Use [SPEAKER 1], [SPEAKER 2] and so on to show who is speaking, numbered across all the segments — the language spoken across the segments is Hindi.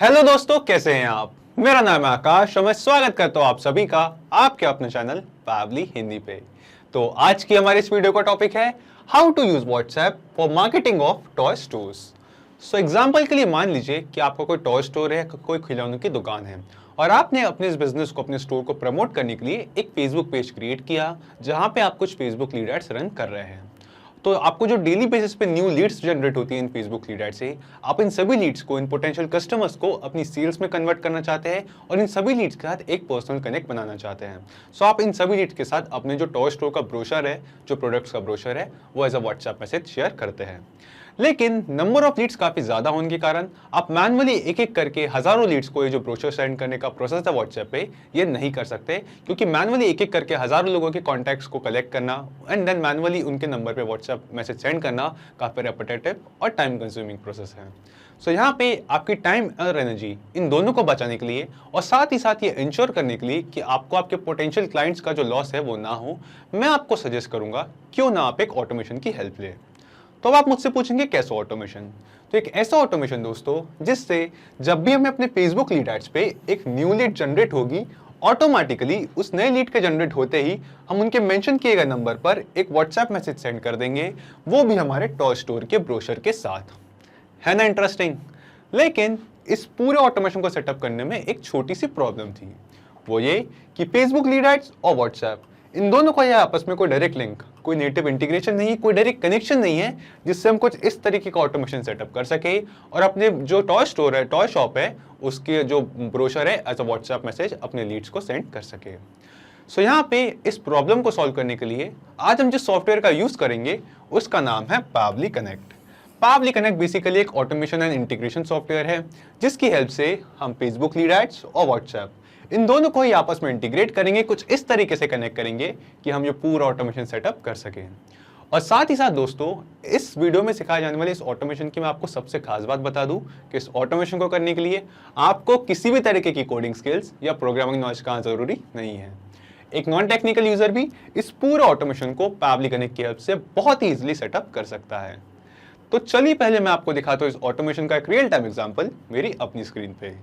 [SPEAKER 1] हेलो दोस्तों, कैसे हैं आप। मेरा नाम है आकाश और मैं स्वागत करता हूं आप सभी का आपके अपने चैनल पैवली हिंदी पे। तो आज की हमारे इस वीडियो का टॉपिक है how to use WhatsApp for marketing of toy stores. So example के लिए मान लीजिए कि आपका कोई टॉय स्टोर है, कोई खिलौनों की दुकान है और आपने अपने इस बिजनेस को, अपने स्टोर को प्रमोट करने के लिए एक फेसबुक पेज क्रिएट किया जहां पे आप कुछ फेसबुक लीड एड्स रन कर रहे हैं। तो आपको जो डेली बेसिस पे न्यू लीड्स जनरेट होती हैं इन फेसबुक लीड एड से, आप इन सभी लीड्स को, इन पोटेंशियल कस्टमर्स को अपनी सेल्स में कन्वर्ट करना चाहते हैं और इन सभी लीड्स के साथ एक पर्सनल कनेक्ट बनाना चाहते हैं। सो आप इन सभी लीड्स के साथ अपने जो टॉय स्टोर का ब्रोशर है, जो प्रोडक्ट्स का ब्रोशर है, वो as a WhatsApp message share करते हैं। लेकिन नंबर ऑफ लीड्स काफी ज्यादा होने के कारण आप मैनुअली एक एक करके हजारों लीड्स को, ये जो ब्रोशर सेंड करने का प्रोसेस है व्हाट्सएप पे, ये नहीं कर सकते, क्योंकि मैनुअली एक एक करके हजारों लोगों के कॉन्टैक्ट्स को कलेक्ट करना एंड देन मैनुअली उनके नंबर पे व्हाट्सएप मैसेज सेंड करना काफी रेपिटेटिव और टाइम कंज्यूमिंग प्रोसेस है। सो यहाँ पे आपकी टाइम और एनर्जी इन दोनों को बचाने के लिए और साथ ही साथ ये इंश्योर करने के लिए कि आपको आपके पोटेंशियल क्लाइंट्स का जो लॉस है वो ना हो, मैं आपको सजेस्ट करूंगा क्यों ना आप एक ऑटोमेशन की हेल्प ले। तो अब आप मुझसे पूछेंगे कैसा ऑटोमेशन। तो एक ऐसा ऑटोमेशन दोस्तों जिससे जब भी हमें अपने फेसबुक लीड एड्स पे एक न्यू लीड जनरेट होगी, ऑटोमेटिकली उस नए लीड के जनरेट होते ही हम उनके मेंशन किए गए नंबर पर एक व्हाट्सएप मैसेज सेंड कर देंगे, वो भी हमारे टॉय स्टोर के ब्रोशर के साथ। है ना इंटरेस्टिंग। लेकिन इस पूरे ऑटोमेशन को सेटअप करने में एक छोटी सी प्रॉब्लम थी, वो ये कि फेसबुक लीड एड्स और व्हाट्सएप, इन दोनों का यह आपस में कोई डायरेक्ट लिंक, कोई नेटिव इंटीग्रेशन नहीं है, कोई डायरेक्ट कनेक्शन नहीं है जिससे हम कुछ इस तरीके का ऑटोमेशन सेटअप कर सके और अपने जो टॉय स्टोर है, टॉय शॉप है, उसके जो ब्रोशर है एज अ व्हाट्सएप मैसेज अपने लीड्स को सेंड कर सके। सो यहाँ पे इस प्रॉब्लम को सॉल्व करने के लिए आज हम जिस सॉफ्टवेयर का यूज करेंगे उसका नाम है पैवली कनेक्ट। पैवली कनेक्ट बेसिकली एक ऑटोमेशन एंड इंटीग्रेशन सॉफ्टवेयर है जिसकी हेल्प से हम फेसबुक लीड एड्स और व्हाट्सएप इन दोनों को ही आपस में इंटीग्रेट करेंगे, कुछ इस तरीके से कनेक्ट करेंगे कि हम ये पूरा ऑटोमेशन सेटअप कर सकें। और साथ ही साथ दोस्तों, इस वीडियो में सिखाए जाने वाले इस ऑटोमेशन की मैं आपको सबसे खास बात बता दूं कि इस ऑटोमेशन को करने के लिए आपको किसी भी तरीके की कोडिंग स्किल्स या प्रोग्रामिंग नॉलेज का जरूरी नहीं है। एक नॉन टेक्निकल यूजर भी इस पूरे ऑटोमेशन को पैवली कनेक्ट की हेल्प से बहुत ही इजीली सेटअप कर सकता है। तो चलिए पहले मैं आपको दिखाता हूं इस ऑटोमेशन का एक रियल टाइम एग्जांपल मेरी अपनी स्क्रीन पे।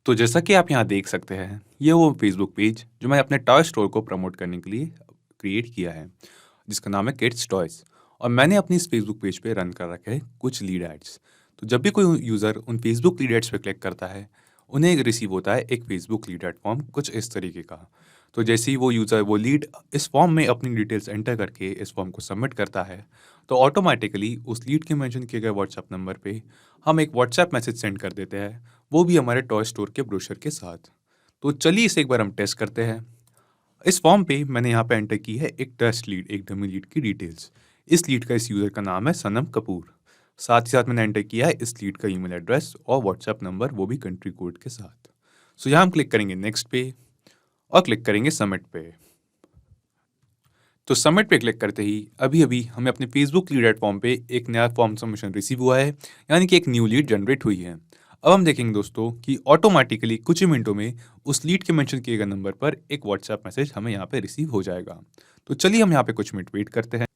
[SPEAKER 2] तो जैसा कि आप यहाँ देख सकते हैं, ये वो फेसबुक पेज जो मैं अपने टॉय स्टोर को प्रमोट करने के लिए क्रिएट किया है, जिसका नाम है किड्स टॉयज। और मैंने अपनी इस फेसबुक पेज पे रन कर रखे हैं कुछ लीड एड्स। तो जब भी कोई यूज़र उन फेसबुक लीड एड्स पे क्लिक करता है, उन्हें रिसीव होता है एक फेसबुक लीड एड फॉर्म कुछ इस तरीके का। तो जैसे ही वो यूज़र वो लीड इस फॉर्म में अपनी डिटेल्स एंटर करके इस फॉर्म को सबमिट करता है, तो ऑटोमेटिकली उस लीड के मेंशन किए गए व्हाट्सएप नंबर पे हम एक व्हाट्सएप मैसेज सेंड कर देते हैं, वो भी हमारे टॉय स्टोर के ब्रोशर के साथ। तो चलिए इसे एक बार हम टेस्ट करते हैं। इस फॉर्म पे मैंने यहाँ पे एंटर की है एक टेस्ट लीड, एक डमी लीड की डिटेल्स। इस लीड का इस यूज़र का नाम है सनम कपूर। साथ ही साथ मैंने एंटर किया है इस लीड का ईमेल एड्रेस और व्हाट्सएप नंबर, वो भी कंट्री कोड के साथ। सो यहाँ हम क्लिक करेंगे नेक्स्ट पे और क्लिक करेंगे सबमिट पे। तो सबमिट पे क्लिक करते ही अभी अभी हमें अपने फेसबुक लीड एड फॉर्म पे एक नया फॉर्म सबमिशन रिसीव हुआ है, यानी कि एक न्यू लीड जनरेट हुई है। अब हम देखेंगे दोस्तों कि ऑटोमेटिकली कुछ ही मिनटों में उस लीड के मेंशन किए गए नंबर पर एक व्हाट्सएप मैसेज हमें यहाँ पे रिसीव हो जाएगा। तो चलिए हम यहाँ पे कुछ मिनट वेट करते हैं।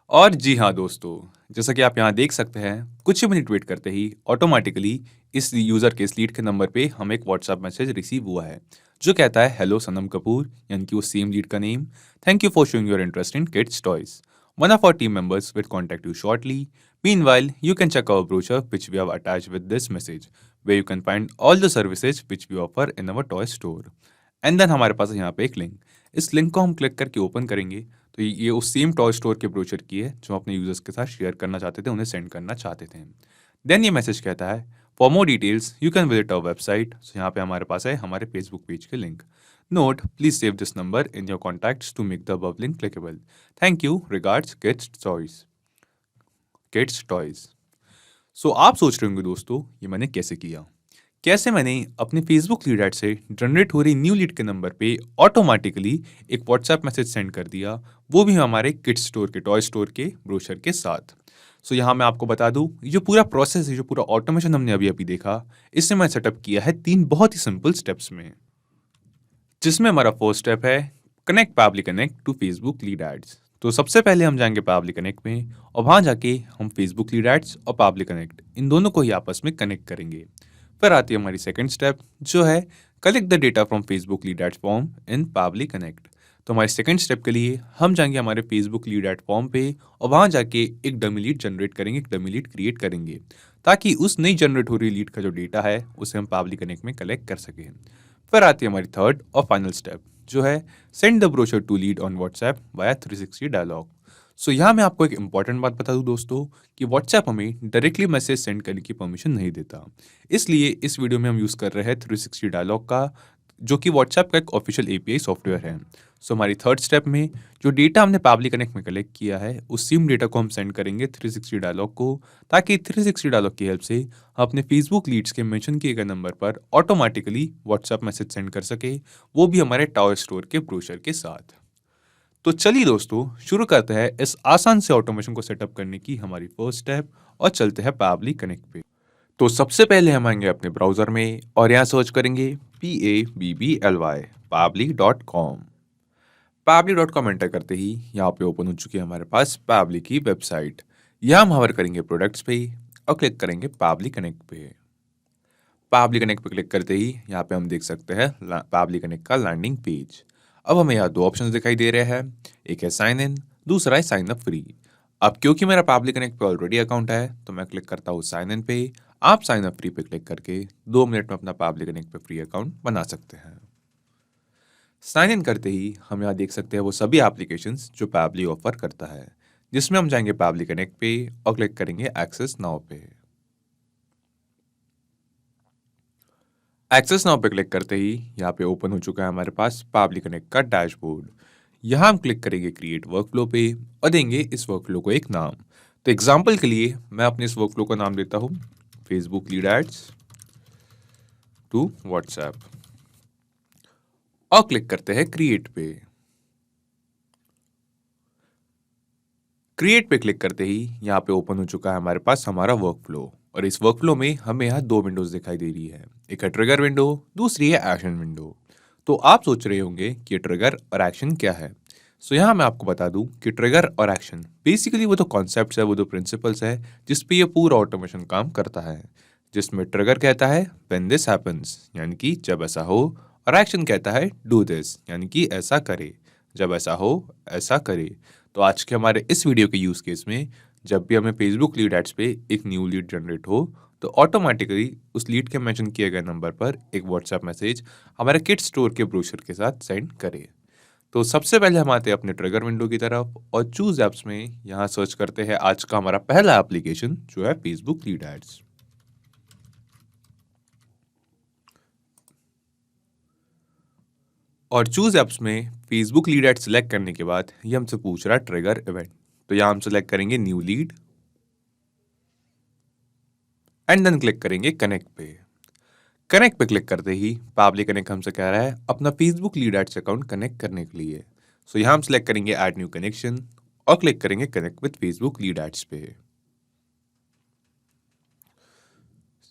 [SPEAKER 2] और जी हाँ दोस्तों, जैसा कि आप यहाँ देख सकते हैं, कुछ ही मिनट वेट करते ही ऑटोमेटिकली इस यूज़र के इस लीड के नंबर पे हमें एक व्हाट्सएप मैसेज रिसीव हुआ है जो कहता है हेलो सनम कपूर, यानी कि वो सेम लीड का name. Thank you for showing your interest in kids toys. One of our team members will contact you shortly. Meanwhile, you can check our brochure which we have attached with this message, where you can find all the services which we offer in our toy store. And then हमारे पास है यहाँ पे एक लिंक। इस लिंक को हम क्लिक करके ओपन करेंगे तो ये उस सेम टॉय स्टोर के ब्रोचर की है जो अपने यूजर्स के साथ शेयर करना चाहते थे, उन्हें सेंड करना चाहते थे। देन ये मैसेज कहता है for more details you can visit our website. So यहाँ पे हमारे पास है हमारे फेसबुक पेज के link. Note, please save this number in your contacts to make the above link clickable. Thank you, regards kids toys. So आप सोच रहे होंगे दोस्तों, ये मैंने कैसे किया। कैसे मैंने अपने फेसबुक लीड एड से जनरेट हो रही न्यू लीड के नंबर पे ऑटोमेटिकली एक व्हाट्सएप मैसेज सेंड कर दिया, वो भी हमारे किड्स स्टोर के, टॉय स्टोर के ब्रोशर के साथ। सो यहाँ मैं आपको बता दूं, ये जो पूरा प्रोसेस है, जो पूरा ऑटोमेशन हमने अभी अभी देखा, इससे मैं सेटअप किया है 3 बहुत ही सिंपल स्टेप्स में। जिसमें हमारा फर्स्ट स्टेप है connect Pabbly connect to Facebook lead ads. तो सबसे पहले हम जाएंगे पैवली कनेक्ट में और वहां जाके हम फेसबुक लीड एड्स और पैवली कनेक्ट इन दोनों को ही आपस में कनेक्ट करेंगे। फिर आती है हमारी सेकंड स्टेप जो है collect the data from Facebook lead add form in पावली कनेक्ट। तो हमारे सेकंड स्टेप के लिए हम जाएंगे हमारे फेसबुक लीड एड फॉर्म पे और वहाँ जाके एक डमी लीड जनरेट करेंगे, एक डमी लीड क्रिएट करेंगे ताकि उस नई जनरेट हो रही लीड का जो डेटा है उसे हम पावली कनेक्ट में कलेक्ट कर सकें। फिर आती है हमारी थर्ड और फाइनल स्टेप जो है send the brochure to lead on WhatsApp via 360 dialog. So यहाँ मैं आपको एक इंपॉर्टेंट बात बता दूं दोस्तों कि व्हाट्सएप हमें डायरेक्टली मैसेज सेंड करने की परमिशन नहीं देता, इसलिए इस वीडियो में हम यूज़ कर रहे हैं 360 डायलॉग का, जो कि व्हाट्सएप का एक ऑफिशियल एपीआई सॉफ्टवेयर है। सो हमारी थर्ड स्टेप में जो डेटा हमने पावली कनेक्ट में कलेक्ट किया है उस सेम डेटा को हम सेंड करेंगे 360 डायलॉग को, ताकि 360 डायलॉग की हेल्प से हम अपने फेसबुक लीड्स के मेंशन किए गए नंबर पर ऑटोमेटिकली व्हाट्सएप मैसेज सेंड कर सके, वो भी हमारे टावर स्टोर के ब्रोशर के साथ। तो चलिए दोस्तों शुरू करते हैं इस आसान से ऑटोमेशन को सेटअप करने की हमारी फर्स्ट स्टेप और चलते हैं पावली कनेक्ट पे। तो सबसे पहले हम आएंगे अपने ब्राउजर में और यहाँ सर्च करेंगे PABBLY pavli.com। pavli.com एंटर करते ही यहाँ पे ओपन हो चुकी है हमारे पास पावली की वेबसाइट। यहाँ हम हवर करेंगे प्रोडक्ट्स पे और क्लिक करेंगे पावली कनेक्ट पे। पावली कनेक्ट पे क्लिक करते ही यहाँ पे हम देख सकते हैं पावली कनेक्ट का लैंडिंग पेज। अब हमें यहाँ दो ऑप्शंस दिखाई दे रहे हैं, एक है साइन इन, दूसरा है साइन अप फ्री। अब क्योंकि मेरा पावली कनेक्ट पे ऑलरेडी अकाउंट है तो मैं क्लिक करता हूँ साइन इन पे। आप साइन अप फ्री पे क्लिक करके 2 मिनट में अपना पावली कनेक्ट पे फ्री अकाउंट बना सकते हैं। साइन इन करते ही हम यहाँ देख सकते हैं वो सभी एप्लीकेशंस जो पावली ऑफर करता है, जिसमें हम जाएंगे पावली कनेक्ट पे और क्लिक करेंगे एक्सेस नाउ पे। एक्सेस नाउ पे क्लिक करते ही यहाँ पे ओपन हो चुका है हमारे पास पावली कनेक्ट का डैशबोर्ड। यहाँ हम क्लिक करेंगे क्रिएट वर्कफ्लो पे और देंगे इस वर्कफ्लो को एक नाम। तो एग्जांपल के लिए मैं अपने इस वर्कफ्लो का नाम देता हूँ Facebook lead ads to WhatsApp और क्लिक करते हैं क्रिएट पे। क्रिएट पे क्लिक करते ही यहाँ पे ओपन हो चुका है हमारे पास हमारा वर्कफ्लो और इस वर्कफ्लो में हमें यहाँ दो विंडोज दिखाई दे रही है, एक है ट्रिगर विंडो, दूसरी है एक्शन विंडो। तो आप सोच रहे होंगे कि ये ट्रिगर और एक्शन क्या है। सो यहाँ मैं आपको बता दूं कि ट्रिगर और एक्शन बेसिकली वो तो कॉन्सेप्ट्स है, वो तो प्रिंसिपल्स है जिस पे ये पूरा ऑटोमेशन काम करता है। जिसमें ट्रिगर कहता है व्हेन दिस हैपेंस यानी कि जब ऐसा हो, और एक्शन कहता है डू दिस यानी कि ऐसा करे, जब ऐसा हो ऐसा करे। तो आज के हमारे इस वीडियो के यूज केस में जब भी हमें फेसबुक लीड एड्स पे एक न्यू लीड जनरेट हो तो ऑटोमेटिकली उस लीड के मेंशन किए गए नंबर पर एक व्हाट्सएप मैसेज हमारे किड स्टोर के ब्रोशर के साथ सेंड करे। तो सबसे पहले हम आते हैं अपने ट्रिगर विंडो की तरफ और चूज एप्स में यहाँ सर्च करते हैं आज का हमारा पहला एप्लीकेशन जो है फेसबुक लीड एड्स। और चूज एप्स में फेसबुक लीड एड सिलेक्ट करने के बाद ये हमसे पूछ रहा है ट्रिगर इवेंट। तो यहाँ हम सिलेक्ट करेंगे new lead and then click करेंगे कनेक्ट पे। कनेक्ट पे क्लिक करते ही पावली कनेक्ट हमसे कह रहा है अपना Facebook lead ads account connect करने के लिए। सो यहाँ हम सिलेक्ट करेंगे ऐड न्यू कनेक्शन और क्लिक करेंगे connect with Facebook lead ads पे।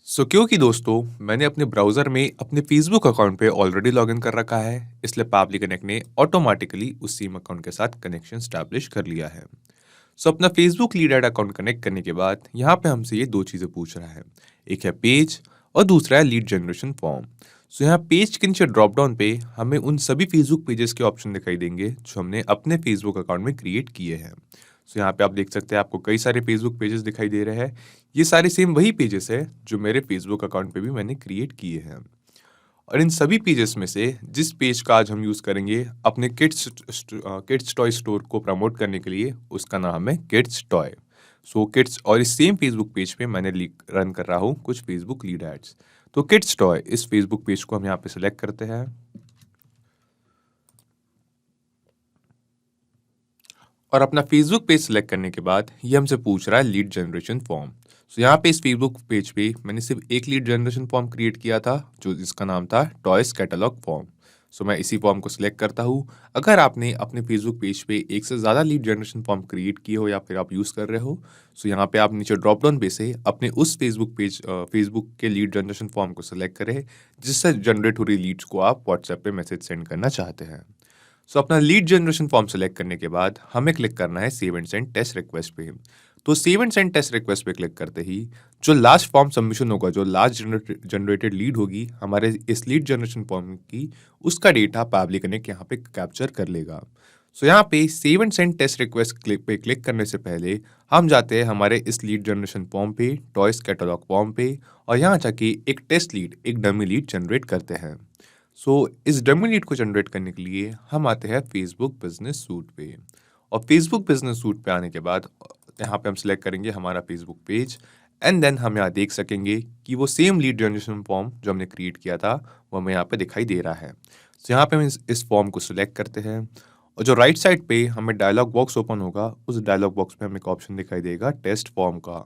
[SPEAKER 2] क्योंकि दोस्तों मैंने अपने ब्राउजर में अपने फेसबुक अकाउंट पे ऑलरेडी लॉगिन कर रखा है, इसलिए पावली कनेक्ट ने ऑटोमेटिकली उस सेम अकाउंट के साथ कनेक्शन स्टैब्लिश कर लिया है। अपना Facebook lead ad account connect करने के बाद यहाँ पे हमसे ये दो चीज़ें पूछ रहा है, एक है पेज और दूसरा है लीड जनरेशन फॉर्म। यहाँ पेज के नीचे ड्रॉप डाउन पे हमें उन सभी फेसबुक पेजेस के ऑप्शन दिखाई देंगे जो हमने अपने फेसबुक अकाउंट में क्रिएट किए हैं। यहाँ पे आप देख सकते हैं आपको कई सारे फेसबुक पेजेस दिखाई दे रहे हैं। ये सारे सेम वही पेजेस है जो मेरे फेसबुक अकाउंट पे भी मैंने क्रिएट किए हैं। और इन सभी पेजेस में से जिस पेज का आज हम यूज़ करेंगे अपने किड्स टॉय स्टोर को प्रमोट करने के लिए, उसका नाम है किड्स टॉय। किड्स और इस सेम फेसबुक पेज पे मैंने रन कर रहा हूँ कुछ फेसबुक लीड एड्स। तो किड्स टॉय इस फेसबुक पेज को हम यहाँ पे सिलेक्ट करते हैं और अपना फेसबुक पेज सिलेक्ट करने के बाद ये हमसे पूछ रहा है लीड जनरेशन फॉर्म। यहाँ पे इस फेसबुक पेज पे मैंने सिर्फ एक लीड जनरेशन फॉर्म क्रिएट किया था जो जिसका नाम था टॉयज कैटलॉग फॉर्म। मैं इसी फॉर्म को सिलेक्ट करता हूँ। अगर आपने अपने फेसबुक पेज पे एक से ज़्यादा लीड जनरेशन फॉर्म क्रिएट किए हो या फिर आप यूज़ कर रहे हो, यहाँ पे आप नीचे ड्रॉप डाउन पे से अपने उस फेसबुक के लीड जनरेशन फॉर्म को सिलेक्ट करें जिससे जनरेट हो रही लीड्स को आप व्हाट्सएप पे मैसेज सेंड करना चाहते हैं। अपना लीड जनरेशन फॉर्म सेलेक्ट करने के बाद हमें क्लिक करना है save and send test request पे। तो save and send test request पे क्लिक करते ही जो लास्ट फॉर्म सबमिशन होगा, जो लास्ट जनरेटेड लीड होगी हमारे इस लीड जनरेशन फॉर्म की, उसका डेटा पैबली कनेक्ट यहाँ पे कैप्चर कर लेगा। सो यहाँ पे save and send test request पे क्लिक करने से पहले हम जाते हैं हमारे इस लीड जनरेशन फॉर्म पे, टॉयस कैटलॉग फॉर्म पे, और यहाँ जाके एक टेस्ट लीड, एक डमी लीड जनरेट करते हैं। सो इस डमी लीड को जनरेट करने के लिए हम आते हैं फेसबुक बिजनेस सूट पे, और फेसबुक बिजनेस सूट पे आने के बाद यहाँ पे हम सिलेक्ट करेंगे हमारा फेसबुक पेज, एंड देन हम यहाँ देख सकेंगे कि वो सेम लीड जनरेशन फॉर्म जो हमने क्रिएट किया था वो हमें यहाँ पे दिखाई दे रहा है। तो यहाँ पे हम इस फॉर्म को सिलेक्ट करते हैं, और जो राइट साइड पे हमें डायलॉग बॉक्स ओपन होगा, उस डायलॉग बॉक्स पे हमें एक ऑप्शन दिखाई देगा टेस्ट फॉर्म का।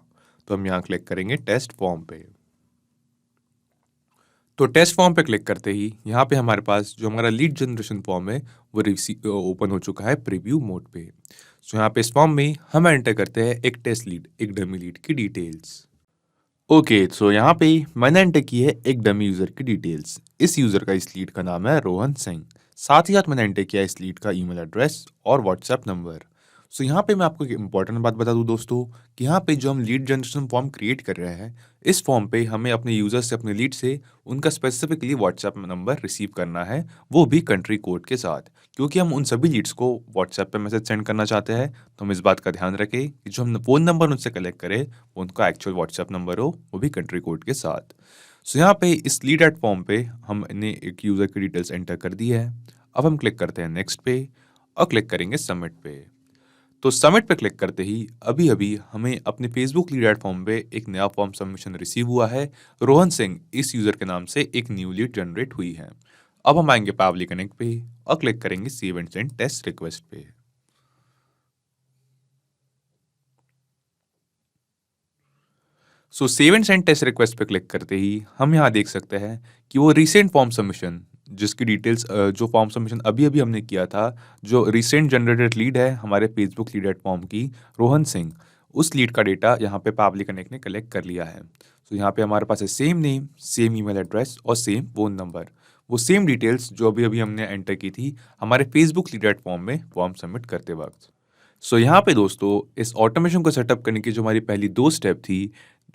[SPEAKER 2] तो हम यहाँ क्लिक करेंगे टेस्ट फॉर्म पे। तो टेस्ट फॉर्म पे क्लिक करते ही यहाँ पे हमारे पास जो हमारा लीड जनरेशन फॉर्म है वो ओपन हो चुका है प्रीव्यू मोड पे। सो यहाँ पे इस फॉर्म में हम एंटर करते हैं एक टेस्ट लीड, एक डमी लीड की डिटेल्स। ओके, सो यहाँ पे मैंने एंटर की है एक डमी यूजर की डिटेल्स। इस यूजर का, इस लीड का नाम है रोहन सिंह। साथ ही साथ मैंने एंटर किया इस लीड का ईमेल एड्रेस और व्हाट्सएप नंबर। सो यहाँ पे मैं आपको एक इंपॉर्टेंट बात बता दूं दोस्तों, कि यहाँ पे जो हम लीड जनरेशन फॉर्म क्रिएट कर रहे हैं, इस फॉर्म पे हमें अपने यूजर से, अपने लीड से उनका स्पेसिफिकली व्हाट्सएप नंबर रिसीव करना है, वो भी कंट्री कोड के साथ। क्योंकि हम उन सभी लीड्स को व्हाट्सएप पे मैसेज सेंड करना चाहते हैं, तो हम इस बात का ध्यान रखें कि जो हम फ़ोन नंबर उनसे कलेक्ट करें वो उनका एक्चुअल व्हाट्सएप नंबर हो, वो भी कंट्री कोड के साथ। सो यहाँ पे इस लीड एट फॉर्म पे हमने एक यूज़र की डिटेल्स एंटर कर दी है। अब हम क्लिक करते हैं नेक्स्ट पे और क्लिक करेंगे सबमिट पे। तो सबमिट पे क्लिक करते ही अभी अभी हमें अपने फेसबुक लीड एट फॉर्म पे एक नया फॉर्म सबमिशन रिसीव हुआ है। रोहन सिंह इस यूज़र के नाम से एक न्यू लीड जनरेट हुई है। अब हम आएंगे पैबली कनेक्ट पे और क्लिक करेंगे save and send test request पे। So save and send test request पे क्लिक करते ही हम यहाँ देख सकते हैं कि वो रिसेंट फॉर्म सबमिशन, जिसकी डिटेल्स, जो फॉर्म सबमिशन अभी अभी हमने किया था, जो रिसेंट जनरेटेड लीड है हमारे फेसबुक लीड एट फॉर्म की, रोहन सिंह, उस लीड का डेटा यहाँ पे पैबली कनेक्ट ने कलेक्ट कर लिया है। तो यहाँ पे हमारे पास है same name, same email address और सेम फ़ोन नंबर, वो सेम डिटेल्स जो अभी अभी हमने एंटर की थी हमारे फेसबुक लीड एट फॉर्म में फॉर्म सबमिट करते वक्त। सो यहाँ पे दोस्तों इस ऑटोमेशन को सेटअप करने की जो हमारी पहली 2 स्टेप थी,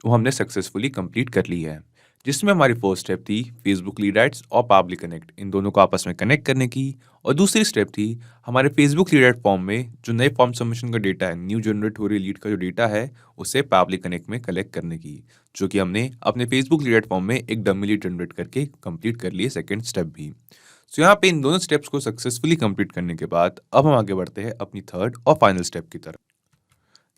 [SPEAKER 2] वो हमने सक्सेसफुली कंप्लीट कर ली है। जिसमें हमारी फर्स्ट स्टेप थी फेसबुक लीड एड्स और पैबली कनेक्ट, इन दोनों को आपस में कनेक्ट करने की, और दूसरी स्टेप थी हमारे फेसबुक लीड एड फॉर्म में जो नए फॉर्म सबमिशन का डेटा है, न्यू जनरेट हो रही लीड का जो डेटा है, उसे पैबली कनेक्ट में कलेक्ट करने की, जो कि हमने अपने फेसबुक लीड एड फॉर्म में एक डमी लीड जनरेट करके कंप्लीट कर लिए सेकेंड स्टेप भी। सो यहाँ पे इन दोनों स्टेप्स को सक्सेसफुली कंप्लीट करने के बाद अब हम आगे बढ़ते हैं अपनी थर्ड और फाइनल स्टेप की तरफ,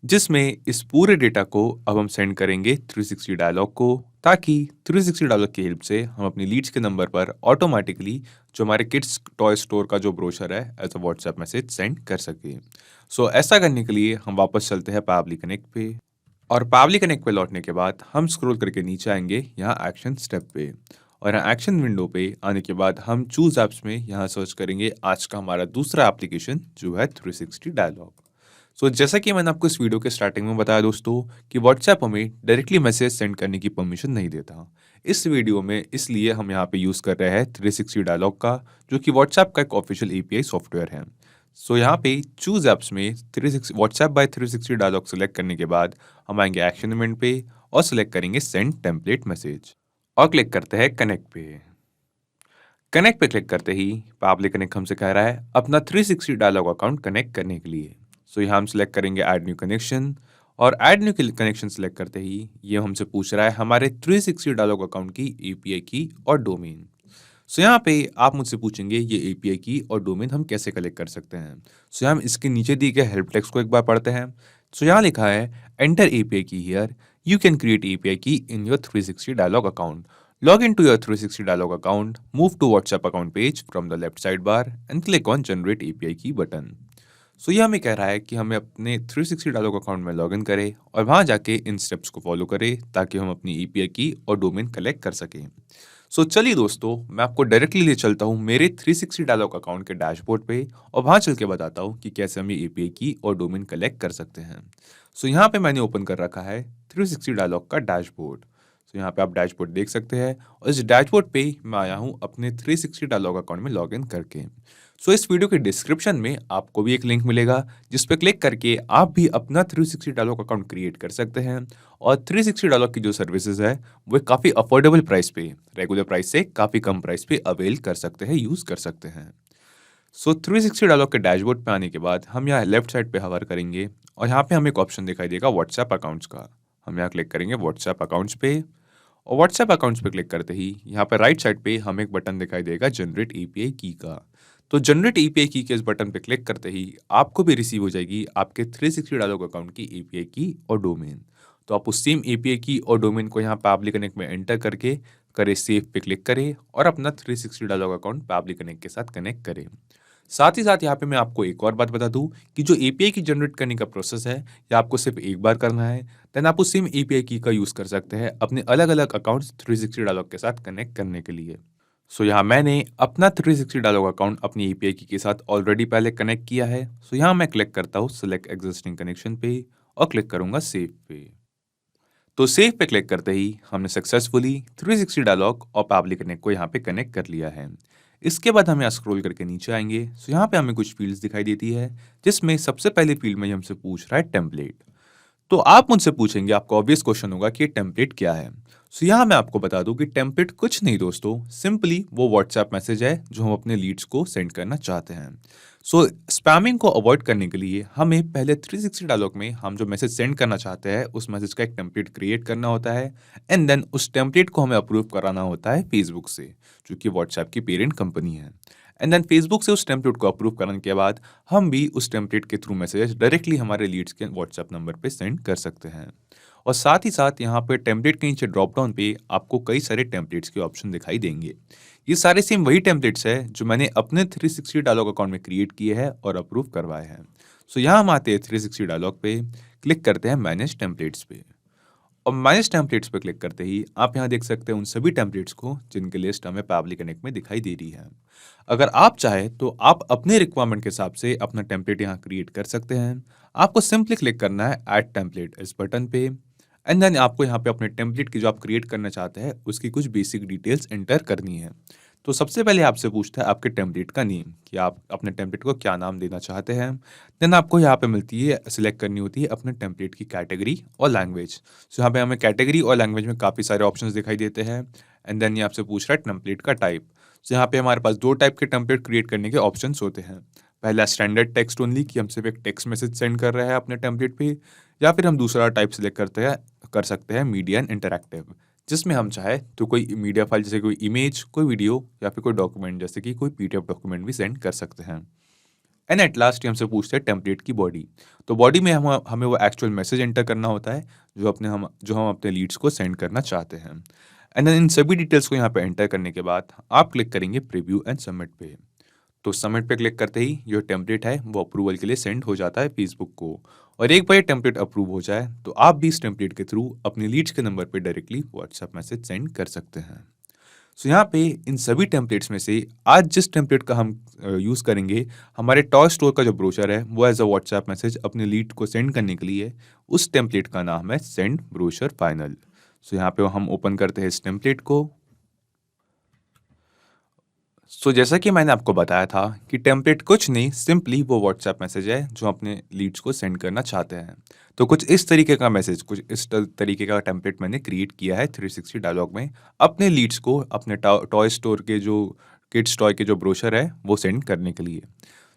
[SPEAKER 2] जिसमें इस पूरे डेटा को अब हम सेंड करेंगे 360 डायलॉग को, ताकि 360 डायलॉग की हेल्प से हम अपनी लीड्स के नंबर पर ऑटोमेटिकली जो हमारे किड्स टॉय स्टोर का जो ब्रोशर है as a WhatsApp message send कर सके। सो ऐसा करने के लिए हम वापस चलते हैं पैबली कनेक्ट पे, और पैबली कनेक्ट पे लौटने के बाद हम स्क्रॉल करके नीचे आएंगे यहाँ एक्शन स्टेप पे, और यहाँ एक्शन विंडो पे आने के बाद हम चूज ऐप्स में यहाँ सर्च करेंगे आज का हमारा दूसरा एप्लीकेशन जो है 360 डायलॉग। सो जैसा कि मैंने आपको इस वीडियो के स्टार्टिंग में बताया दोस्तों, कि व्हाट्सएप हमें डायरेक्टली मैसेज सेंड करने की परमिशन नहीं देता। इस वीडियो में इसलिए हम यहाँ पे यूज़ कर रहे हैं 360 डायलॉग का, जो कि व्हाट्सएप का एक ऑफिशियल एपीआई सॉफ्टवेयर है। सो यहाँ पे चूज ऐप्स में 360 व्हाट्सएप बाय 360 डायलॉग सेलेक्ट करने के बाद हम आएंगे एक्शन इवेंट पे और सिलेक्ट करेंगे सेंड टेम्पलेट मैसेज और क्लिक करते हैं कनेक्ट पे। कनेक्ट पे क्लिक करते ही पैबली कनेक्ट हमसे कह रहा है अपना 360 डायलॉग अकाउंट कनेक्ट करने के लिए। सो यहाँ हम सिलेक्ट करेंगे ऐड न्यू कनेक्शन, और ऐड न्यू कनेक्शन सेलेक्ट करते ही ये हमसे पूछ रहा है हमारे 360 डायलॉग अकाउंट की एपीआई की और डोमेन। सो यहाँ पे आप मुझसे पूछेंगे ये एपीआई की और डोमेन हम कैसे कलेक्ट कर सकते हैं। सो यहाँ हम इसके नीचे दिए गए हेल्प टेक्स्ट को एक बार पढ़ते हैं। सो यहाँ लिखा है enter API key here, you can create API key in your 360 dialog account, log into your 360 dialog account, move to WhatsApp account page from the left sidebar and click on generate API key button। सो ये हमें कह रहा है कि हमें अपने 360 डायलॉग अकाउंट में लॉगिन करें और वहाँ जाके इन स्टेप्स को फॉलो करें, ताकि हम अपनी एपीआई की और डोमेन कलेक्ट कर सकें। सो चलिए दोस्तों, मैं आपको डायरेक्टली ले चलता हूँ मेरे 360 डायलॉग अकाउंट के डैशबोर्ड पे, और वहाँ चल के बताता हूँ कि कैसे हम ये एपीआई की और डोमेन कलेक्ट कर सकते हैं। सो यहाँ पे मैंने ओपन कर रखा है 360 डायलॉग का डैशबोर्ड। तो यहाँ पे आप डैशबोर्ड देख सकते हैं, और इस डैशबोर्ड पे मैं आया हूँ अपने 360 डायलॉग अकाउंट में लॉगिन करके। सो इस वीडियो के डिस्क्रिप्शन में आपको भी एक लिंक मिलेगा जिस पे क्लिक करके आप भी अपना 360 डायलॉग अकाउंट क्रिएट कर सकते हैं। और 360 डायलॉग की जो सर्विसेज है वो काफ़ी अफोर्डेबल प्राइस पे, रेगुलर प्राइस से काफ़ी कम प्राइस पे अवेल कर सकते हैं, यूज़ कर सकते हैं। सो 360 डायलॉग के डैशबोर्ड पे आने के बाद हम यहाँ लेफ्ट साइड पे हवर करेंगे और यहाँ पे हमें एक ऑप्शन दिखाई देगा व्हाट्सएप अकाउंट्स का। हम यहाँ क्लिक करेंगे व्हाट्सएप अकाउंट्स पे और व्हाट्सएप अकाउंट्स पे क्लिक करते ही यहाँ पे राइट साइड पे हमें एक बटन दिखाई देगा जनरेट एपीआई की का। तो जनरेट एपीआई की के इस बटन पे क्लिक करते ही आपको भी रिसीव हो जाएगी आपके 360 डायलॉग अकाउंट की एपीआई की और डोमेन। तो आप उस सेम एपीआई की और डोमेन को यहाँ पैबली कनेक्ट में एंटर करके करे सेव पे क्लिक करें और अपना 360 डायलॉग अकाउंट पैबली कनेक्ट के साथ कनेक्ट करें। साथ ही साथ यहाँ पे मैं आपको एक और बात बता दूं कि जो एपीआई की जनरेट करने का प्रोसेस है ये आपको सिर्फ एक बार करना है, देन आप उस सेम एपीआई की का यूज़ कर सकते हैं अपने अलग अलग अकाउंट्स 360 डायलॉग के साथ कनेक्ट करने के लिए। सो यहाँ मैंने अपना 360 डायलॉग अकाउंट अपनी एपीआई की के साथ ऑलरेडी पहले कनेक्ट किया है। सो यहाँ मैं क्लिक करता हूँ सेलेक्ट एग्जिस्टिंग कनेक्शन पे और क्लिक करूँगा सेव पे। तो सेव पे क्लिक करते ही हमने सक्सेसफुली 360 डायलॉग और पैबली कनेक्ट को यहाँ पे कनेक्ट कर लिया है। इसके बाद हम यहाँ स्क्रॉल करके नीचे आएंगे। सो यहाँ पे हमें कुछ फील्ड्स दिखाई देती है जिसमें सबसे पहले फील्ड में ये हमसे पूछ रहा है टेम्पलेट। तो आप मुझसे पूछेंगे, आपको ऑब्वियस क्वेश्चन होगा कि ये टेम्पलेट क्या है। सो यहाँ मैं आपको बता दूं कि टेम्पलेट कुछ नहीं दोस्तों, सिंपली वो व्हाट्सएप मैसेज है जो हम अपने लीड्स को सेंड करना चाहते हैं। सो स्पैमिंग को अवॉइड करने के लिए हमें पहले 360 डायलॉग में हम जो मैसेज सेंड करना चाहते हैं उस मैसेज का एक टेम्पलेट क्रिएट करना होता है एंड देन उस टेम्पलेट को हमें अप्रूव कराना होता है फेसबुक से, जो कि व्हाट्सएप की पेरेंट कंपनी है। एंड देन फेसबुक से उस टेम्पलेट को अप्रूव कराने के बाद हम भी उस टेम्पलेट के थ्रू मैसेज डायरेक्टली हमारे लीड्स के व्हाट्सएप नंबर पे सेंड कर सकते हैं। और साथ ही साथ यहाँ पे टेम्पलेट के नीचे ड्रॉप डाउन पे आपको कई सारे टेम्पलेट्स के ऑप्शन दिखाई देंगे। ये सारे सेम वही टेम्पलेट्स है जो मैंने अपने 360 डायलॉग अकाउंट में क्रिएट किए हैं और अप्रूव करवाए हैं। सो यहाँ हम आते हैं 360 डायलॉग पे, क्लिक करते हैं मैनेज टेम्पलेट्स पे और मैनेज टेम्पलेट्स पे क्लिक करते ही आप यहाँ देख सकते हैं उन सभी टेम्पलेट्स को जिनकी लिस्ट हमें पैबली कनेक्ट में दिखाई दे रही है। अगर आप चाहें तो आप अपने रिक्वायरमेंट के हिसाब से अपना टेम्पलेट यहाँ क्रिएट कर सकते हैं। आपको सिंपली क्लिक करना है ऐड टेम्पलेट इस बटन पे एंड देन आपको यहाँ पे अपने टेम्पलेट की जो आप क्रिएट करना चाहते हैं उसकी कुछ बेसिक डिटेल्स एंटर करनी है। तो सबसे पहले आपसे पूछता है आपके टेम्पलेट का नेम, कि आप अपने टेम्पलेट को क्या नाम देना चाहते हैं। देन आपको यहाँ पे मिलती है, सिलेक्ट करनी होती है अपने टेम्पलेट की कैटेगरी और लैंग्वेज। सो यहाँ पे हमें कैटेगरी और लैंग्वेज में काफ़ी सारे ऑप्शंस दिखाई देते हैं एंड देन ये आपसे पूछ रहा है टेम्पलेट का टाइप। सो यहाँ पे हमारे पास दो टाइप के टेम्पलेट क्रिएट करने के ऑप्शंस होते हैं। पहला स्टैंडर्ड टेक्स्ट ओनली, कि हम सिर्फ एक टेक्स्ट मैसेज सेंड कर रहे हैं अपने टेम्पलेट पे, या फिर हम दूसरा टाइप सिलेक्ट कर सकते हैं मीडिया एंड इंटरैक्टिव, जिसमें हम चाहे तो कोई मीडिया फाइल जैसे कोई इमेज, कोई वीडियो या फिर कोई डॉक्यूमेंट जैसे कि कोई पीडीएफ डॉक्यूमेंट भी सेंड कर सकते हैं। एंड एट लास्ट हमसे पूछते हैं टेम्पलेट की बॉडी। तो बॉडी में हमें वो एक्चुअल मैसेज एंटर करना होता है जो हम अपने लीड्स को सेंड करना चाहते हैं। एंड देन इन सभी डिटेल्स को यहाँ पे एंटर करने के बाद आप क्लिक करेंगे प्रीव्यू एंड सबमिट पे। तो सबमिट पे क्लिक करते ही जो टेम्पलेट है वो अप्रूवल के लिए सेंड हो जाता है फेसबुक को। और एक बार ये टेम्पलेट अप्रूव हो जाए तो आप भी इस टेम्पलेट के थ्रू अपने लीड्स के नंबर पे डायरेक्टली व्हाट्सएप मैसेज सेंड कर सकते हैं। सो यहाँ पे इन सभी टेम्पलेट्स में से आज जिस टेम्पलेट का हम यूज़ करेंगे, हमारे टॉय स्टोर का जो ब्रोशर है वो एज अ व्हाट्सएप मैसेज अपने लीड को सेंड करने के लिए, उस टेम्पलेट का नाम है सेंड ब्रोशर फाइनल। सो यहाँ पे हम ओपन करते हैं इस टेम्पलेट को। सो जैसा कि मैंने आपको बताया था कि टेम्पलेट कुछ नहीं, सिंपली वो व्हाट्सएप मैसेज है जो अपने लीड्स को सेंड करना चाहते हैं। तो कुछ इस तरीके का मैसेज, कुछ इस तरीके का टेम्पलेट मैंने क्रिएट किया है 360 डायलॉग में अपने लीड्स को अपने टॉय स्टोर के जो किड्स टॉय के जो ब्रोशर है वो सेंड करने के लिए।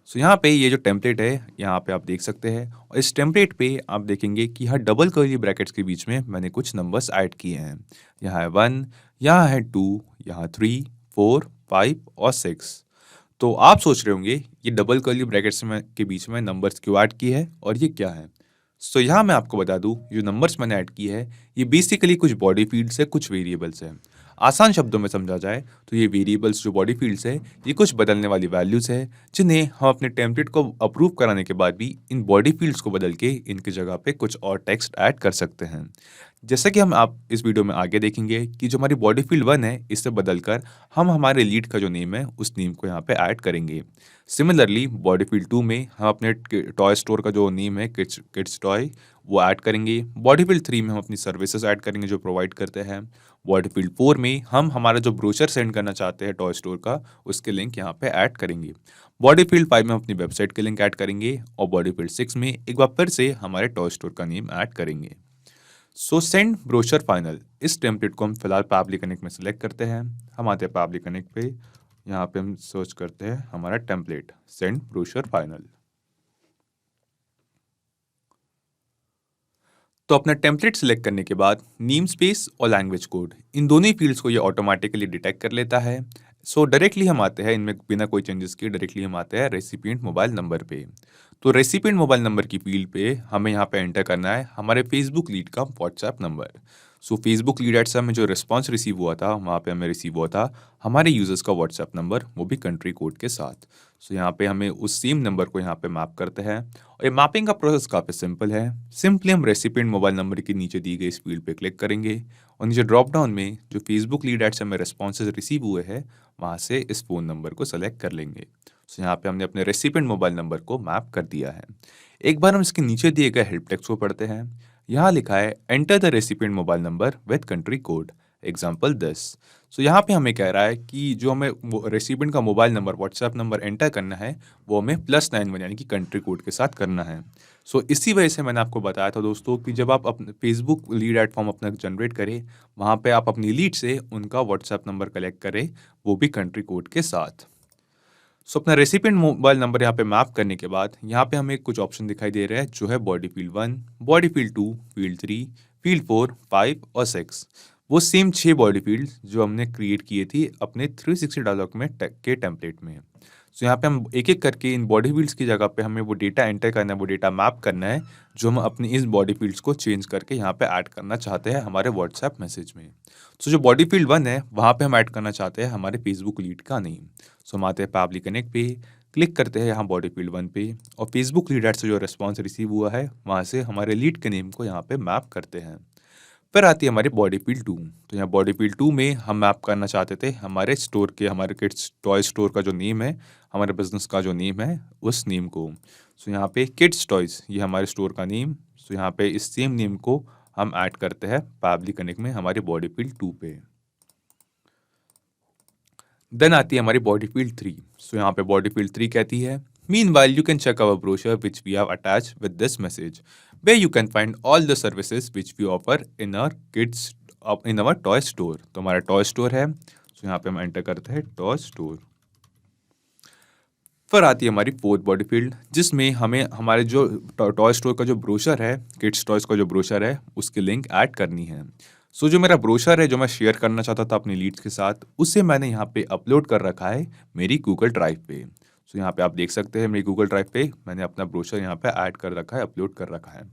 [SPEAKER 2] सो यहाँ पे ये जो टेम्पलेट है यहाँ पे आप देख सकते हैं और इस टेम्पलेट पे आप देखेंगे कि यहाँ डबल कर्ली ब्रैकेट्स के बीच में मैंने कुछ नंबर्स ऐड किए हैं। यहाँ है 1, यहाँ है 2, यहाँ 3, 4, 5 और 6। तो आप सोच रहे होंगे ये डबल कर्ली ब्रैकेट्स में के बीच में नंबर्स क्यों ऐड किए हैं और ये क्या है। सो यहाँ मैं आपको बता दूँ, जो नंबर्स मैंने ऐड किए हैं ये बेसिकली कुछ बॉडी फील्ड्स है, कुछ वेरिएबल्स हैं। आसान शब्दों में समझा जाए तो ये वेरिएबल्स जो बॉडी फील्ड्स है ये कुछ बदलने वाली वैल्यूज़ है जिन्हें हम अपने टेम्पलेट को अप्रूव कराने के बाद भी इन बॉडी फील्ड्स को बदल के इनकी जगह पे कुछ और टेक्स्ट ऐड कर सकते हैं। जैसा कि आप इस वीडियो में आगे देखेंगे कि जो हमारी बॉडी फील्ड 1 है इससे बदलकर हम हमारे लीड का जो नेम है उस नेम को यहाँ पे ऐड करेंगे। सिमिलरली बॉडी फील्ड 2 में हम अपने टॉय स्टोर का जो नेम है किड्स टॉय वो ऐड करेंगे। बॉडी फील्ड 3 में हम अपनी सर्विसेज ऐड करेंगे जो प्रोवाइड करते हैं। बॉडी फील्ड 4 में हम हमारा जो ब्रोशर सेंड करना चाहते हैं टॉय स्टोर का, उसके लिंक यहाँ पे ऐड करेंगे। बॉडी फील्ड 5 में हम अपनी वेबसाइट के लिंक ऐड करेंगे और बॉडी फील्ड 6 में एक बार फिर से हमारे टॉय स्टोर का नेम ऐड करेंगे। सो सेंड ब्रोशर फाइनल, इस टेम्पलेट को हम फिलहाल पैबली कनेक्ट में सेलेक्ट करते हैं। हम आते हैं पैबली कनेक्ट पे, यहाँ पे हम सर्च करते हैं हमारा टेम्पलेट सेंड ब्रोशर फाइनल। तो अपना टेम्पलेट सिलेक्ट करने के बाद नेम स्पेस और लैंग्वेज कोड, इन दोनों ही फील्ड्स को ये ऑटोमेटिकली डिटेक्ट कर लेता है। सो डायरेक्टली हम आते हैं इनमें बिना कोई चेंजेस किए, डायरेक्टली हम आते हैं रेसिपिएंट मोबाइल नंबर पे। तो रेसिपिएंट मोबाइल नंबर की फील्ड पे हमें यहाँ पे एंटर करना है हमारे फेसबुक लीड का WhatsApp number. So Facebook lead at से हमें जो रिस्पॉन्स रिसीव हुआ था, वहाँ पे हमें रिसीव हुआ था हमारे यूजर्स का व्हाट्सएप नंबर, वो भी कंट्री कोड के साथ। सो यहाँ पे हमें उस सेम नंबर को यहाँ पे मैप करते हैं और ये मैपिंग का प्रोसेस काफ़ी सिंपल है। सिंपली हम रेसिपिएंट मोबाइल नंबर के नीचे दी गई इस फील्ड पे क्लिक करेंगे और नीचे ड्रॉप डाउन में जो फेसबुक लीड एड से हमें रिस्पॉन्सेज रिसीव हुए हैं, वहाँ से इस फ़ोन नंबर को सेलेक्ट कर लेंगे। सो यहाँ पे हमने अपने रेसिपिएंट मोबाइल नंबर को मैप कर दिया है। एक बार हम इसके नीचे दिए गए हेल्प टेक्स्ट को पढ़ते हैं। यहाँ लिखा है enter the recipient mobile number with country code example this. So यहाँ पे हमें कह रहा है कि जो हमें रेसिपिएंट का mobile number WhatsApp number enter करना है, वो हमें +91 यानी कि कंट्री कोड के साथ करना है। सो इसी वजह से मैंने आपको बताया था दोस्तों कि जब आप अपने फेसबुक लीड एड फॉर्म अपना जनरेट करें, वहाँ पे आप अपनी लीड से उनका व्हाट्सएप नंबर कलेक्ट करें, वो भी कंट्री कोड के साथ। सो अपना रेसिपिएंट मोबाइल नंबर यहाँ पे मैप करने के बाद यहाँ पे हमें कुछ ऑप्शन दिखाई दे रहे हैं, जो है body field 1, body field 2, field 3, field 4, 5 और 6। वो सेम 6 बॉडी फील्ड जो हमने क्रिएट किए थी अपने 360 डायलॉग में के टेम्पलेट में। सो यहाँ पे हम एक एक करके इन बॉडी फील्ड्स की जगह पे हमें वो डेटा एंटर करना है, वो डेटा मैप करना है जो हम अपनी इस बॉडी फील्ड्स को चेंज करके यहाँ पे ऐड करना चाहते हैं हमारे व्हाट्सएप मैसेज में। सो जो बॉडी फील्ड 1 है, वहाँ पे हम ऐड करना चाहते हैं हमारे फेसबुक लीड का नेम। सो हम आते हैं पैबली कनेक्ट पे, क्लिक करते हैं यहाँ बॉडी फील्ड 1 पे और फेसबुक लीड से जो रिस्पॉन्स रिसीव हुआ है, वहाँ से हमारे लीड के नेम को यहाँ पे मैप करते हैं। फिर आती है हमारी बॉडी फील्ड 2। तो यहाँ बॉडी फील्ड 2 में हम मैप करना चाहते थे हमारे स्टोर के, हमारे किड्स टॉय स्टोर का जो नेम है, हमारे बिजनेस का जो नेम है, उस नेम को। सो यहाँ पे किड्स टॉयज, ये हमारे स्टोर का नेम। सो यहाँ पे इस सेम नेम को हम ऐड करते हैं पैबली कनेक्ट में हमारी बॉडी फील्ड 2 पे। देन आती है हमारी बॉडी फील्ड 3। सो यहाँ पे बॉडी फील्ड 3 कहती है Meanwhile, you can check our brochure which we have attached with this message, where you can find all the services which we offer in our toy store. तो हमारा टॉय स्टोर है, सो यहाँ पे हम एंटर करते हैं टॉय स्टोर। फिर आती है हमारी फोर्थ बॉडी फील्ड, जिसमें हमें हमारे जो टॉय स्टोर का जो ब्रोशर है, किड्स टॉयज का जो ब्रोशर है, उसकी लिंक ऐड करनी है। सो जो मेरा ब्रोशर है जो मैं शेयर करना चाहता था अपनी लीड्स के साथ, उसे मैंने यहाँ पे अपलोड कर रखा है मेरी गूगल ड्राइव पे। सो यहाँ पे आप देख सकते हैं मेरी गूगल ड्राइव पे मैंने अपना ब्रोशर यहाँ पे ऐड कर रखा है, अपलोड कर रखा है।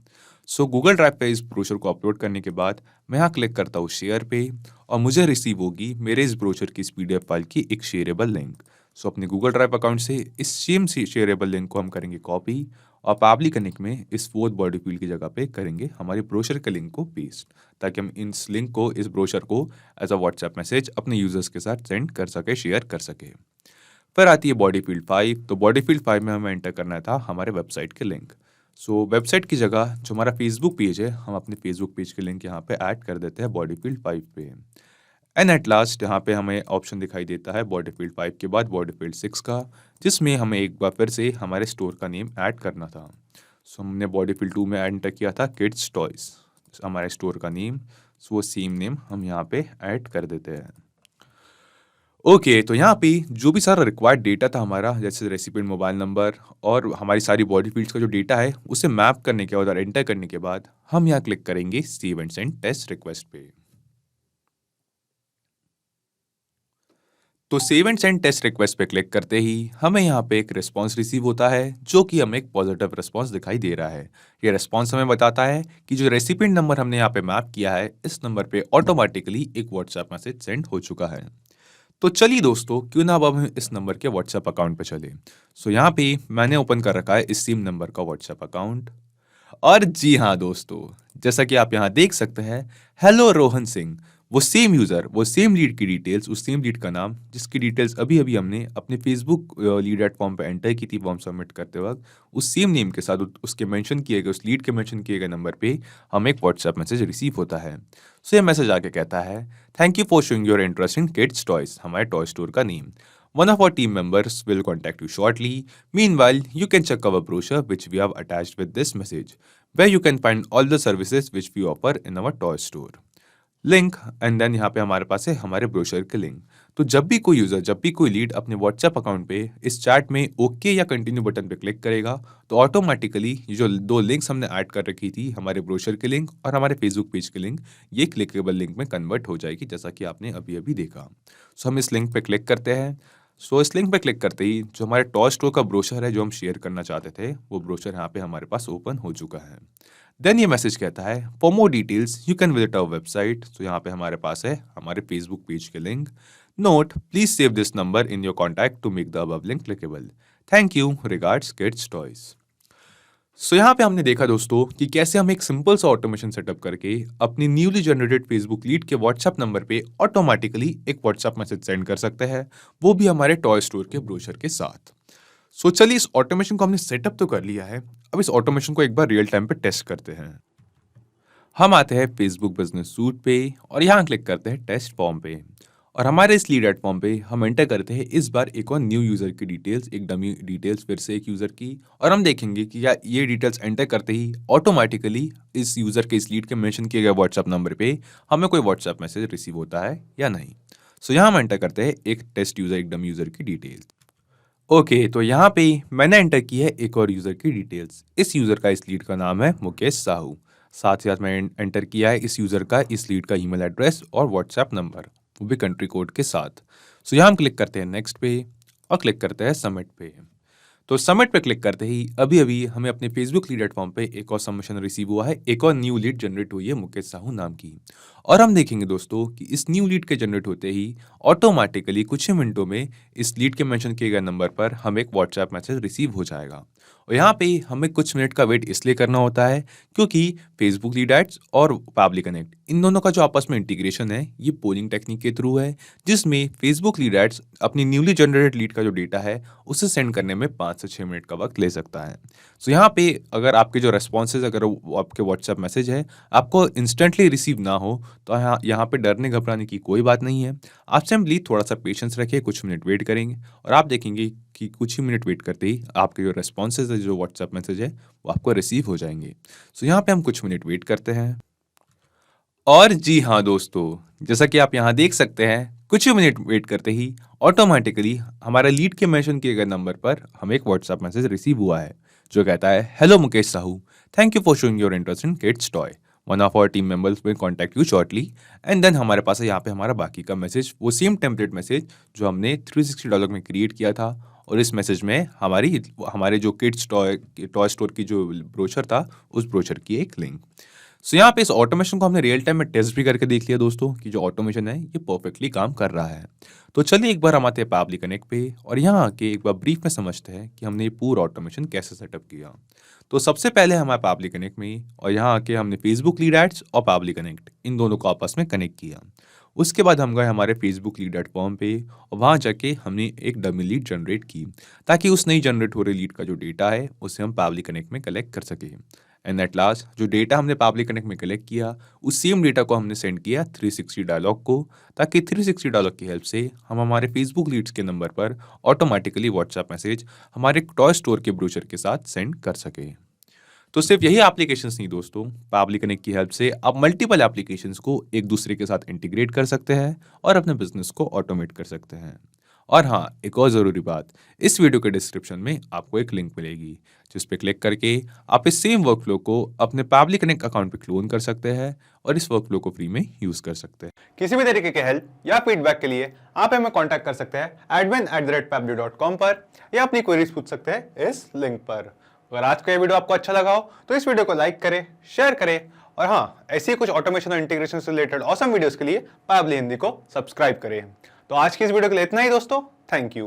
[SPEAKER 2] सो गूगल ड्राइव पे इस ब्रोशर को अपलोड करने के बाद मैं यहाँ क्लिक करता हूँ शेयर पे और मुझे रिसीव होगी मेरे इस ब्रोशर की इस PDF फाइल की एक शेयरेबल लिंक। सो अपने गूगल ड्राइव अकाउंट से इस सेम शेयरेबल लिंक को हम करेंगे कॉपी और पैबली कनेक्ट में इस फोर्थ बॉडी फील्ड की जगह पे करेंगे हमारे ब्रोशर के लिंक को पेस्ट, ताकि हम इस लिंक को, इस ब्रोशर को एज अ व्हाट्सएप मैसेज अपने यूजर्स के साथ सेंड कर सके, शेयर कर सके। फिर आती है बॉडी फील्ड 5। तो बॉडी फील्ड 5 में हमें एंटर करना था हमारे वेबसाइट के लिंक। सो वेबसाइट की जगह जो हमारा फेसबुक पेज है, हम अपने फेसबुक पेज के लिंक यहाँ पे ऐड कर देते हैं बॉडी फील्ड 5 पे। एंड एट लास्ट यहाँ पे हमें ऑप्शन दिखाई देता है बॉडी फील्ड 5 के बाद बॉडी फील्ड 6 का, जिसमें हमें एक बार फिर से हमारे स्टोर का नेम ऐड करना था। सो हमने बॉडी फील्ड 2 में एंटर किया था किड्स टॉयज, हमारे स्टोर का नेम। सो वो सेम नेम हम यहाँ पे ऐड कर देते हैं। ओके, तो यहाँ पे जो भी सारा रिक्वायर्ड डेटा था हमारा, जैसे रेसिपिएंट मोबाइल नंबर और हमारी सारी बॉडी फील्ड्स का जो डेटा है, उसे मैप करने के बाद और एंटर करने के बाद हम यहाँ क्लिक करेंगे save and send test request पे। तो save and send test request पे क्लिक करते ही हमें यहाँ पे एक रिस्पॉन्स रिसीव होता है, जो कि हमें एक पॉजिटिव रिस्पॉन्स दिखाई दे रहा है। ये रिस्पॉन्स हमें बताता है कि जो रेसिपिएंट नंबर हमने यहाँ पे मैप किया है, इस नंबर पे ऑटोमेटिकली एक व्हाट्सएप मैसेज सेंड हो चुका है। तो चलिए दोस्तों, क्यों ना अब हम इस नंबर के व्हाट्सएप अकाउंट पे चले। सो यहाँ पे मैंने ओपन कर रखा है इस सेम नंबर का व्हाट्सएप अकाउंट। और जी हाँ दोस्तों, जैसा कि आप यहाँ देख सकते हैं, हेलो रोहन सिंह, वो सेम यूज़र, वो सेम लीड की डिटेल्स, उस सेम लीड का नाम जिसकी डिटेल्स अभी-अभी हमने अपने फेसबुक लीड एट फॉर्म पे एंटर की थी फॉर्म सबमिट करते वक़्त, उस सेम नेम के साथ उसके मेंशन किए गए, उस लीड के मेंशन किए गए नंबर पे हमें एक व्हाट्सएप मैसेज रिसीव होता है। सो ये मैसेज आके कहता है, thank you for showing your interest in kids toys, हमारे टॉय स्टोर का name. One of our team members will contact you shortly. Meanwhile, you can check our brochure which we have attached with this message, where you can find all the services which we offer in our toy store. Link and then यहाँ पे हमारे पास है हमारे ब्रोशर के लिंक। तो जब भी कोई यूज़र, जब भी कोई लीड अपने व्हाट्सएप अकाउंट पे इस चैट में ओके या कंटिन्यू बटन पे क्लिक करेगा तो ऑटोमेटिकली ये जो दो लिंक्स हमने ऐड कर रखी थी, हमारे ब्रोशर के लिंक और हमारे फेसबुक पेज के लिंक, ये क्लिकेबल लिंक में कन्वर्ट हो जाएगी, जैसा कि आपने अभी अभी देखा। सो हम इस लिंक पे क्लिक करते हैं। सो इस लिंक पे क्लिक करते ही जो हमारे टॉय स्टोर का ब्रोशर है जो हम शेयर करना चाहते थे, वो ब्रोशर यहाँ पे हमारे पास ओपन हो चुका है। देन ये मैसेज कहता है, for more details you can visit our website. तो यहाँ पे हमारे पास है हमारे फेसबुक पेज के link. Note, please save this number in your contact to make the above link clickable. Thank you, regards kids toys. So यहाँ पे हमने देखा दोस्तों कि कैसे हम एक सिंपल सा ऑटोमेशन सेटअप करके अपनी न्यूली जनरेटेड फेसबुक लीड के व्हाट्सएप नंबर पे ऑटोमेटिकली एक व्हाट्सएप मैसेज सेंड कर सकते हैं, वो भी हमारे टॉय स्टोर के ब्रोशर के साथ। सो चलिए, इस ऑटोमेशन को हमने सेटअप तो कर लिया है, अब इस ऑटोमेशन को एक बार रियल टाइम पे टेस्ट करते हैं। हम आते हैं फेसबुक बिजनेस सूट पे और यहाँ क्लिक करते हैं टेस्ट फॉर्म पे और हमारे इस लीड एट फॉर्म पे हम एंटर करते हैं इस बार एक और न्यू यूज़र की डिटेल्स, एक डमी डिटेल्स फिर से एक यूज़र की, और हम देखेंगे कि या ये डिटेल्स एंटर करते ही ऑटोमेटिकली इस यूज़र के, इस लीड के मेंशन किए गए व्हाट्सएप नंबर पे हमें कोई व्हाट्सएप मैसेज रिसीव होता है या नहीं। सो यहाँ हम एंटर करते हैं एक टेस्ट यूज़र, एक डमी यूज़र की डिटेल्स। ओके, तो यहाँ पे मैंने एंटर की है एक और यूज़र की डिटेल्स। इस यूज़र का, इस लीड का नाम है मुकेश साहू। साथ ही साथ मैंने एंटर किया है इस यूज़र का, इस लीड का ईमेल एड्रेस और व्हाट्सएप नंबर, वो भी कंट्री कोड के साथ। सो यहाँ हम क्लिक करते हैं नेक्स्ट पे और क्लिक करते हैं सबमिट पे। तो सबमिट पे क्लिक करते ही अभी अभी हमें अपने फेसबुक लीड प्लेटफॉर्म पे एक और सबमिशन रिसीव हुआ है, एक और न्यू लीड जनरेट हुई है मुकेश साहू नाम की। और हम देखेंगे दोस्तों कि इस न्यू लीड के जनरेट होते ही ऑटोमेटिकली कुछ ही मिनटों में इस लीड के मेंशन किए गए नंबर पर हमें एक व्हाट्सएप मैसेज रिसीव हो जाएगा। और यहाँ पे हमें कुछ मिनट का वेट इसलिए करना होता है क्योंकि फेसबुक लीड एड्स और पावली कनेक्ट, इन दोनों का जो आपस में इंटीग्रेशन है ये पोलिंग टेक्निक के थ्रू है, जिसमें फेसबुक लीड एड्स अपनी न्यूली जनरेटेड लीड का जो डेटा है उसे सेंड करने में 5 से 6 मिनट का वक्त ले सकता है। सो यहाँ पे अगर आपके जो रेस्पॉन्सेज, अगर आपके व्हाट्सएप मैसेज है आपको इंस्टेंटली रिसीव ना हो तो यहाँ पे डरने घबराने की कोई बात नहीं है। आप सिंपली थोड़ा सा पेशेंस रखिए, कुछ मिनट वेट करेंगे और आप देखेंगे कि कुछ ही मिनट वेट करते ही आपके जो रेस्पॉन्सेज है, जो व्हाट्सएप मैसेज है, वो आपको रिसीव हो जाएंगे। सो यहाँ पे हम कुछ मिनट वेट करते हैं। और जी हाँ दोस्तों, जैसा कि आप यहाँ देख सकते हैं, कुछ ही मिनट वेट करते ही ऑटोमेटिकली हमारा लीड के मेंशन किए गए नंबर पर हमें एक व्हाट्सएप मैसेज रिसीव हुआ है जो कहता है, hello Mukesh Sahu, thank you for showing your interest in kids toy, one of our team members will contact you shortly. And then हमारे पास है यहाँ पे हमारा बाकी का मैसेज, वो सेम टेम्पलेट मैसेज जो हमने $360 में क्रिएट किया था। और इस मैसेज में हमारे जो किड्स टॉय स्टोर की जो ब्रोशर था, उस ब्रोशर की एक लिंक। सो यहाँ पे इस ऑटोमेशन को हमने रियल टाइम में टेस्ट भी करके देख लिया दोस्तों कि जो ऑटोमेशन है ये परफेक्टली काम कर रहा है। तो चलिए एक बार हम आते हैं पावली कनेक्ट पे और यहाँ आके एक बार ब्रीफ में समझते हैं कि हमने ये पूरा ऑटोमेशन कैसे सेटअप किया। तो सबसे पहले हमारे पावली कनेक्ट में और यहाँ आके हमने फेसबुक लीड एड्स और पावली कनेक्ट, इन दोनों को आपस में कनेक्ट किया। उसके बाद हम गए हमारे फेसबुक लीड प्लेटफॉर्म पे और वहाँ जाके हमने एक डमी लीड जनरेट की ताकि उस नई जनरेट हो रही लीड का जो डेटा है उसे हम पावली कनेक्ट में कलेक्ट कर सके। एंड एट लास्ट जो डेटा हमने पावली कनेक्ट में कलेक्ट किया, उस सेम डेटा को हमने सेंड किया 360 डायलॉग को, ताकि 360 डायलॉग की हेल्प से हम हमारे फेसबुक लीड्स के नंबर पर ऑटोमेटिकली व्हाट्सएप मैसेज हमारे टॉय स्टोर के ब्रोशर के साथ सेंड कर सके। तो सिर्फ यही एप्लीकेशंस नहीं दोस्तों, पावली कनेक्ट की हेल्प से आप मल्टीपल एप्लीकेशंस को एक दूसरे के साथ इंटीग्रेट कर सकते हैं और अपने बिजनेस को ऑटोमेट कर सकते हैं। और हाँ, एक और ज़रूरी बात, इस वीडियो के डिस्क्रिप्शन में आपको एक लिंक मिलेगी जिस पे क्लिक करके आप इस सेम वर्कफ्लो को अपने पावली कनेक्ट अकाउंट पे क्लोन कर सकते हैं और इस वर्कफ्लो को फ्री में यूज़ कर सकते हैं।
[SPEAKER 1] किसी भी तरीके के हेल्प या फीडबैक के लिए आप हमें कांटेक्ट कर सकते हैं admin@pavli.com पर या अपनी क्वेरीज पूछ सकते हैं इस लिंक पर। अगर आज का ये वीडियो आपको अच्छा लगा हो तो इस वीडियो को लाइक करें, शेयर करें और हाँ, ऐसी कुछ ऑटोमेशन और इंटीग्रेशन से रिलेटेड ऑसम वीडियोस के लिए पावली हिंदी को सब्सक्राइब करें। तो आज की इस वीडियो के लिए इतना ही दोस्तों, थैंक यू।